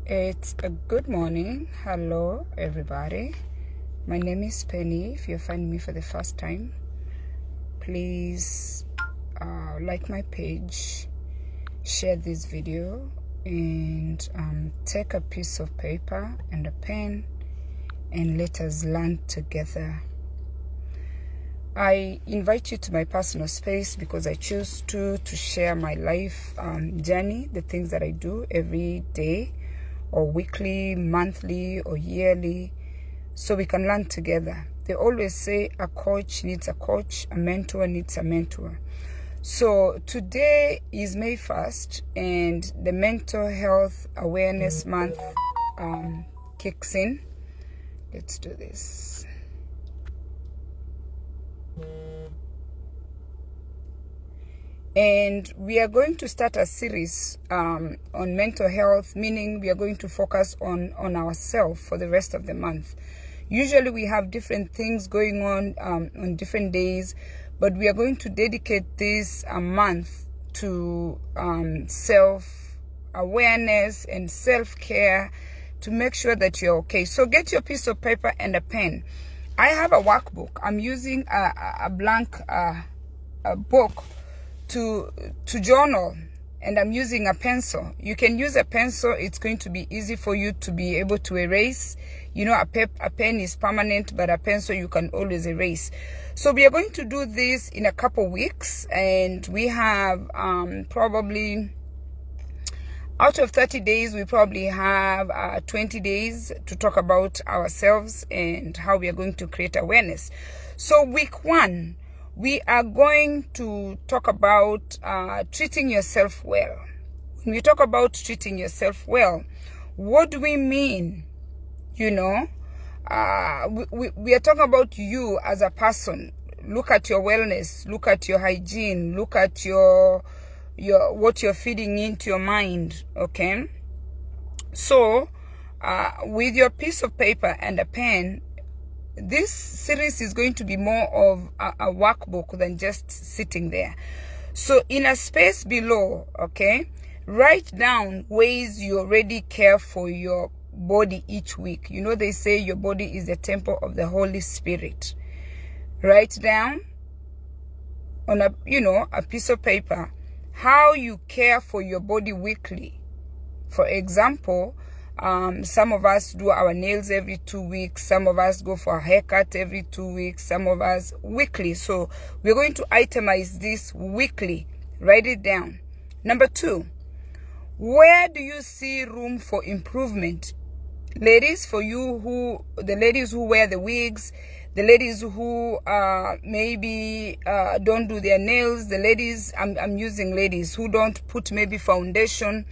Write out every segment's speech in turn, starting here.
It's a good morning. Hello, everybody. My name is Penny. If you're finding me for the first time, please like my page, share this video, and take a piece of paper and a pen and let us learn together. I invite you to my personal space because I choose to share my life journey, the things that I do every day, or weekly, monthly, or yearly, so we can learn together. They always say a coach needs a coach, a mentor needs a mentor. So today is May 1st, and the Mental Health Awareness Month kicks in. Let's do this. And we are going to start a series on mental health, meaning we are going to focus on ourselves for the rest of the month. Usually we have different things going on different days, but we are going to dedicate this month to self-awareness and self-care to make sure that you're okay. So get your piece of paper and a pen. I have a workbook. I'm using a blank book to journal, and I'm using a pencil. You can use a pencil. It's going to be easy for you to be able to erase. You know, a pen is permanent, but a pencil you can always erase. So we are going to do this in a couple weeks, and we have probably out of 30 days, we probably have 20 days to talk about ourselves and how we are going to create awareness. So week 1, we are going to talk about treating yourself well. When we talk about treating yourself well, what do we mean? You know, we are talking about you as a person. Look at your wellness, look at your hygiene, look at your what you're feeding into your mind, okay? So, with your piece of paper and a pen, this series is going to be more of a workbook than just sitting there. So in a space below, okay, write down ways you already care for your body each week. You know, they say your body is the temple of the Holy Spirit. Write down on a piece of paper how you care for your body weekly. For example, some of us do our nails every 2 weeks. Some of us go for a haircut every 2 weeks. Some of us weekly. So we're going to itemize this weekly. Write it down. Number 2, where do you see room for improvement? Ladies, for you the ladies who wear the wigs, the ladies who maybe don't do their nails, the ladies, I'm using ladies who don't put maybe foundation.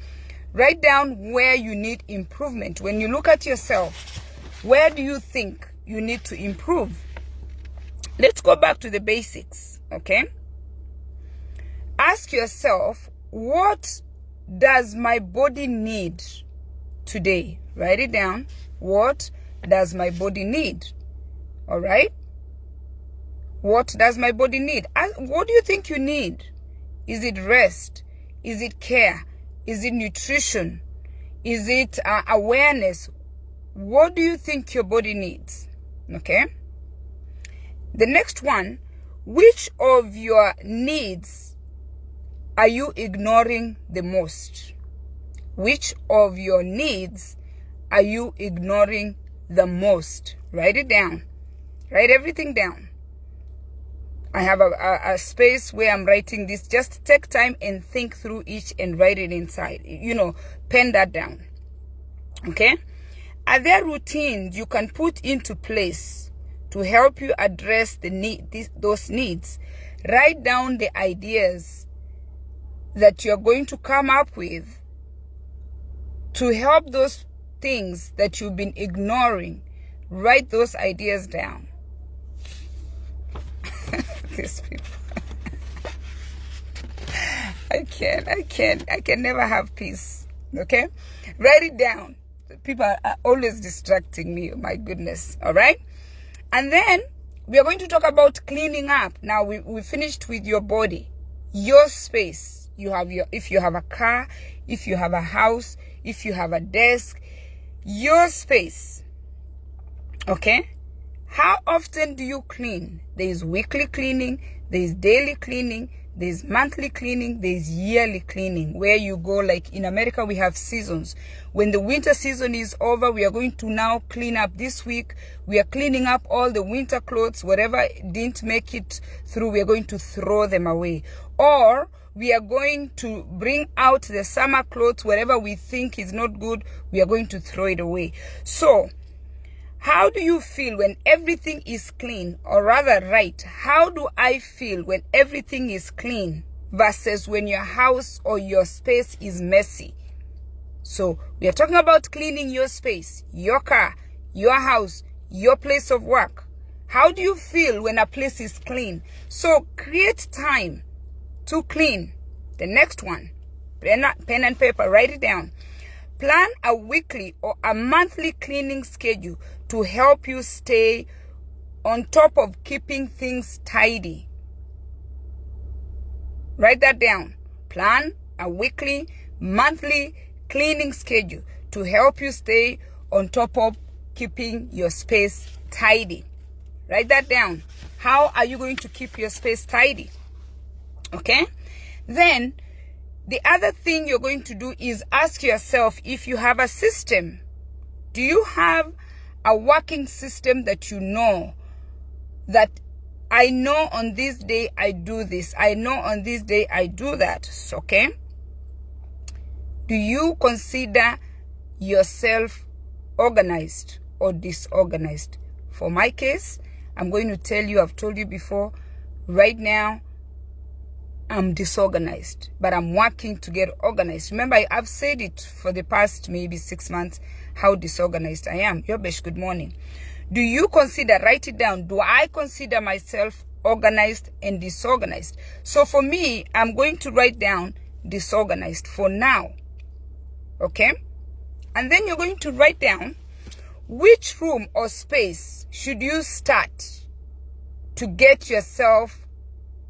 Write down where you need improvement. When you look at yourself, where do you think you need to improve? Let's go back to the basics, okay? Ask yourself, what does my body need today? Write it down. What does my body need? All right? What does my body need? What do you think you need? Is it rest? Is it care? Is it nutrition? Is it awareness? What do you think your body needs? Okay? The next one, which of your needs are you ignoring the most? Which of your needs are you ignoring the most? Write it down. Write everything down. I have a space where I'm writing this. Just take time and think through each and write it inside. You know, pen that down. Okay? Are there routines you can put into place to help you address those needs? Write down the ideas that you're going to come up with to help those things that you've been ignoring. Write those ideas down. These people. I can never have peace. Okay? Write it down. People are always distracting me. My goodness. All right? And then we are going to talk about cleaning up. Now we finished with your body, your space, if you have a car, if you have a house, if you have a desk, your space. Okay? How often do you clean? There is weekly cleaning, there is daily cleaning, there is monthly cleaning, there is yearly cleaning, where you go, like in America, we have seasons. When the winter season is over, we are going to now clean up. This week, we are cleaning up all the winter clothes. Whatever didn't make it through, we are going to throw them away. Or we are going to bring out the summer clothes. Whatever we think is not good, we are going to throw it away. So, how do you feel when everything is clean? Or rather, right, how do I feel when everything is clean versus when your house or your space is messy? So we are talking about cleaning your space, your car, your house, your place of work. How do you feel when a place is clean? So create time to clean. The next one, pen and paper, write it down. Plan a weekly or a monthly cleaning schedule to help you stay on top of keeping things tidy. Write that down. Plan a weekly, monthly cleaning schedule to help you stay on top of keeping your space tidy. Write that down. How are you going to keep your space tidy? Okay? Then, the other thing you're going to do is ask yourself if you have a system. Do you have a working system that you know that I know on this day I do this, I know on this day I do that? Okay? Do you consider yourself organized or disorganized? For my case, I'm going to tell you, I've told you before, right now, I'm disorganized, but I'm working to get organized. Remember, I've said it for the past maybe 6 months, how disorganized I am. Yobesh, good morning. Do you consider, write it down, do I consider myself organized and disorganized? So for me, I'm going to write down disorganized for now. Okay? And then you're going to write down which room or space should you start to get yourself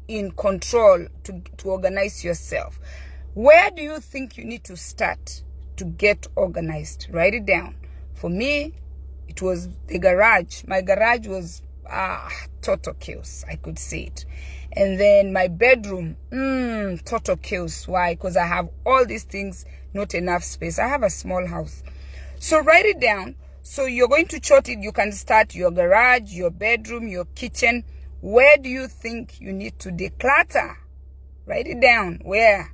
in control, to organize yourself. Where do you think you need to start to get organized? Write it down. For me, it was the garage. My garage was total chaos. I could see it. And then my bedroom, total chaos. Why? Because I have all these things, not enough space. I have a small house. So write it down. So you're going to chart it. You can start your garage, your bedroom, your kitchen. Where do you think you need to declutter? Write it down. Where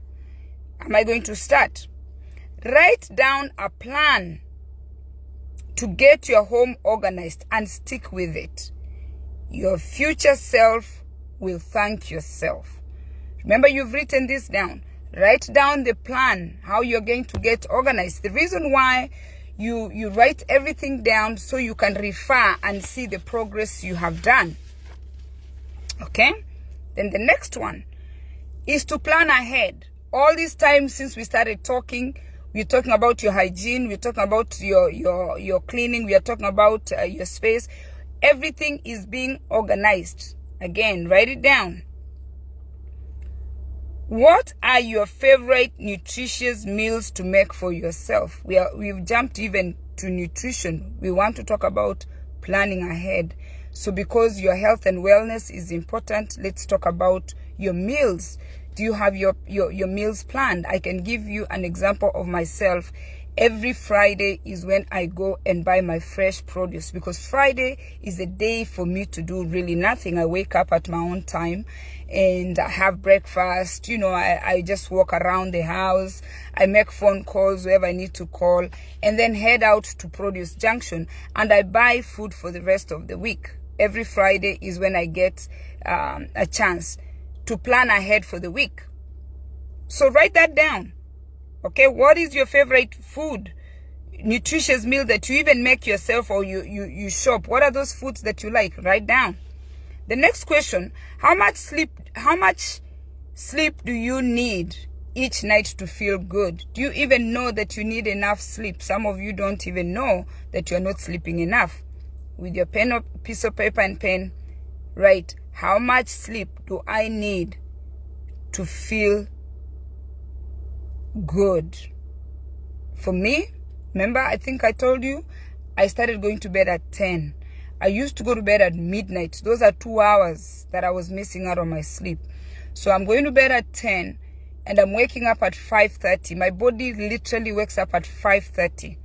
am I going to start? Write down a plan to get your home organized and stick with it. Your future self will thank yourself. Remember, you've written this down. Write down the plan, how you're going to get organized. The reason why you write everything down so you can refer and see the progress you have done. Okay? Then the next one is to plan ahead. All this time since we started talking, we're talking about your hygiene, we're talking about your cleaning, we are talking about your space. Everything is being organized. Again, write it down. What are your favorite nutritious meals to make for yourself? We've jumped even to nutrition. We want to talk about planning ahead. So because your health and wellness is important, let's talk about your meals. Do you have your meals planned? I can give you an example of myself. Every Friday is when I go and buy my fresh produce, because Friday is a day for me to do really nothing. I wake up at my own time and I have breakfast. You know, I just walk around the house. I make phone calls wherever I need to call, and then head out to Produce Junction and I buy food for the rest of the week. Every Friday is when I get a chance to plan ahead for the week. So write that down. Okay, what is your favorite food, nutritious meal that you even make yourself or you shop? What are those foods that you like? Write down. The next question, how much sleep do you need each night to feel good? Do you even know that you need enough sleep? Some of you don't even know that you're not sleeping enough. With your pen or piece of paper and pen, write, how much sleep do I need to feel good. For me, remember, I think I told you, I started going to bed at 10. I used to go to bed at midnight. Those are 2 hours that I was missing out on my sleep. So I'm going to bed at 10 and I'm waking up at 5:30. My body literally wakes up at 5:30.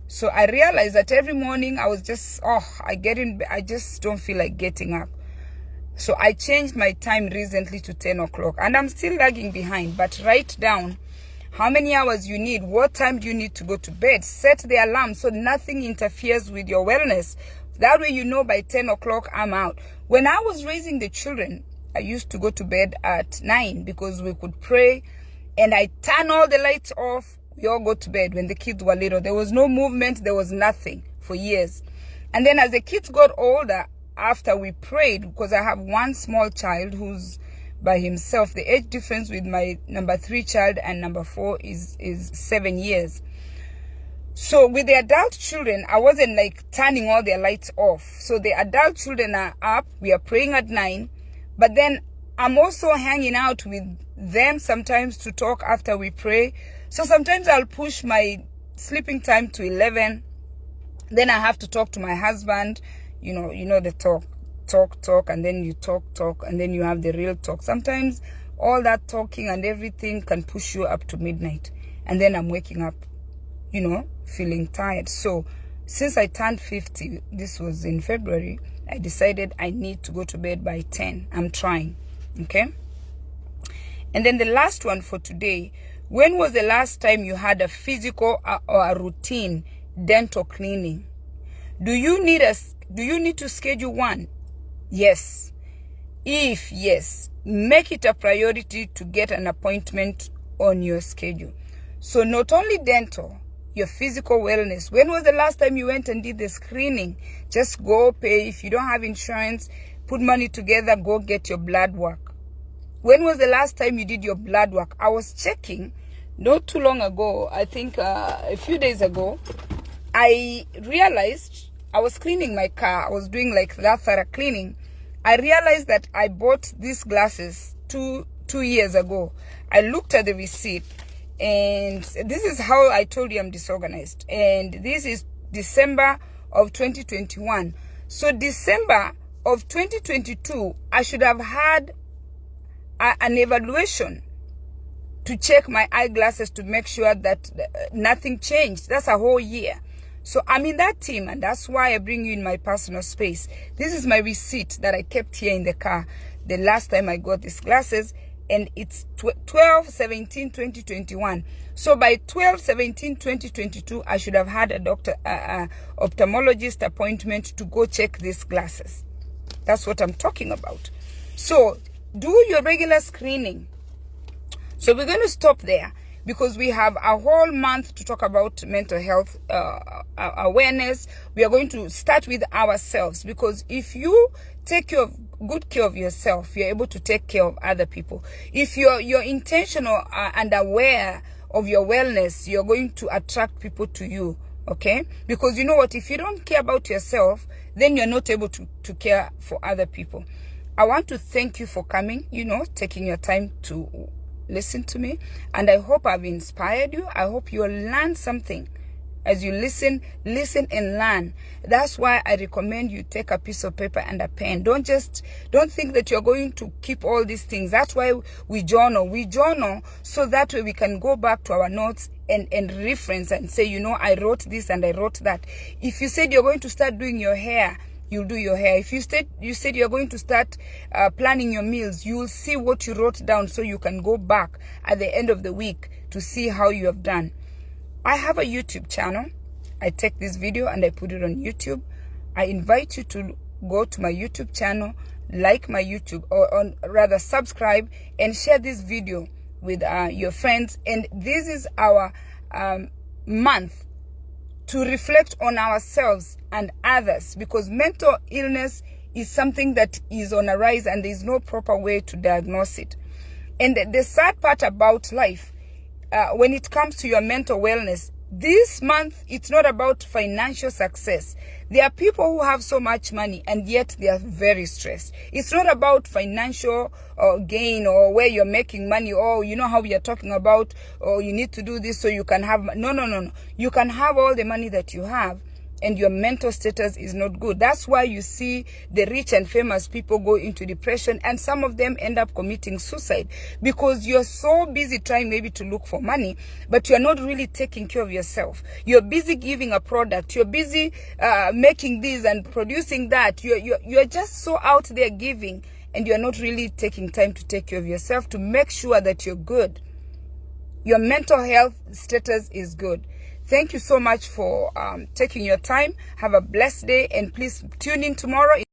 So I realized that every morning I was just, I just don't feel like getting up. So I changed my time recently to 10 o'clock. And I'm still lagging behind. But write down how many hours you need. What time do you need to go to bed? Set the alarm so nothing interferes with your wellness. That way you know by 10 o'clock I'm out. When I was raising the children, I used to go to bed at 9 because we could pray. And I turn all the lights off. We all go to bed when the kids were little. There was no movement. There was nothing for years. And then as the kids got older, after we prayed, because I have one small child who's by himself, the age difference with my number 3 child and number 4 is 7 years. So with the adult children, I wasn't like turning all their lights off. So the adult children are up. We are praying at 9. But then I'm also hanging out with them sometimes to talk after we pray. So sometimes I'll push my sleeping time to 11. Then I have to talk to my husband. You know the talk, and then you talk, and then you have the real talk. Sometimes all that talking and everything can push you up to midnight. And then I'm waking up, feeling tired. So since I turned 50, this was in February, I decided I need to go to bed by 10. I'm trying, okay? And then the last one for today, when was the last time you had a physical or a routine dental cleaning? Do you need to schedule one? Yes. If yes, make it a priority to get an appointment on your schedule. So not only dental, your physical wellness. When was the last time you went and did the screening? Just go pay. If you don't have insurance, put money together, go get your blood work. When was the last time you did your blood work? I was checking not too long ago, I think a few days ago, I realized I was cleaning my car. I was doing like that thorough cleaning. I realized that I bought these glasses two years ago. I looked at the receipt, and this is how I told you I'm disorganized. And this is December of 2021. So December of 2022, I should have had an evaluation to check my eyeglasses to make sure that nothing changed. That's a whole year. So I'm in that team, and that's why I bring you in my personal space. This is my receipt that I kept here in the car the last time I got these glasses, and it's 12/17/2021. So by 12/17/2022, I should have had a ophthalmologist appointment to go check these glasses. That's what I'm talking about. So do your regular screening. So we're going to stop there because we have a whole month to talk about mental health awareness. We are going to start with ourselves, because if you take good care of yourself, you're able to take care of other people. If you're intentional and aware of your wellness, you're going to attract people to you, okay? Because you know what? If you don't care about yourself, then you're not able to care for other people. I want to thank you for coming, taking your time to listen to me. And I hope I've inspired you. I hope you'll learn something. As you listen and learn. That's why I recommend you take a piece of paper and a pen. Don't think that you're going to keep all these things. That's why we journal. We journal so that way we can go back to our notes and reference and say, I wrote this and I wrote that. If you said you're going to start doing your hair, you'll do your hair. If you said you're going to start planning your meals, you'll see what you wrote down so you can go back at the end of the week to see how you have done. I have a YouTube channel. I take this video and I put it on YouTube. I invite you to go to my YouTube channel, like my YouTube, or rather subscribe and share this video with your friends. And this is our month to reflect on ourselves and others, because mental illness is something that is on a rise and there is no proper way to diagnose it. And the sad part about life, when it comes to your mental wellness, This month, it's not about financial success. There are people who have so much money and yet they are very stressed. It's not about financial gain or where you're making money. Oh, you know how we are talking about, oh, you need to do this so you can have. No. You can have all the money that you have, and your mental status is not good. That's why you see the rich and famous people go into depression, and some of them end up committing suicide, because you're so busy trying maybe to look for money, but you're not really taking care of yourself. You're busy giving a product. You're busy making this and producing that. You're just so out there giving, and you're not really taking time to take care of yourself to make sure that you're good. Your mental health status is good. Thank you so much for taking your time. Have a blessed day, and please tune in tomorrow.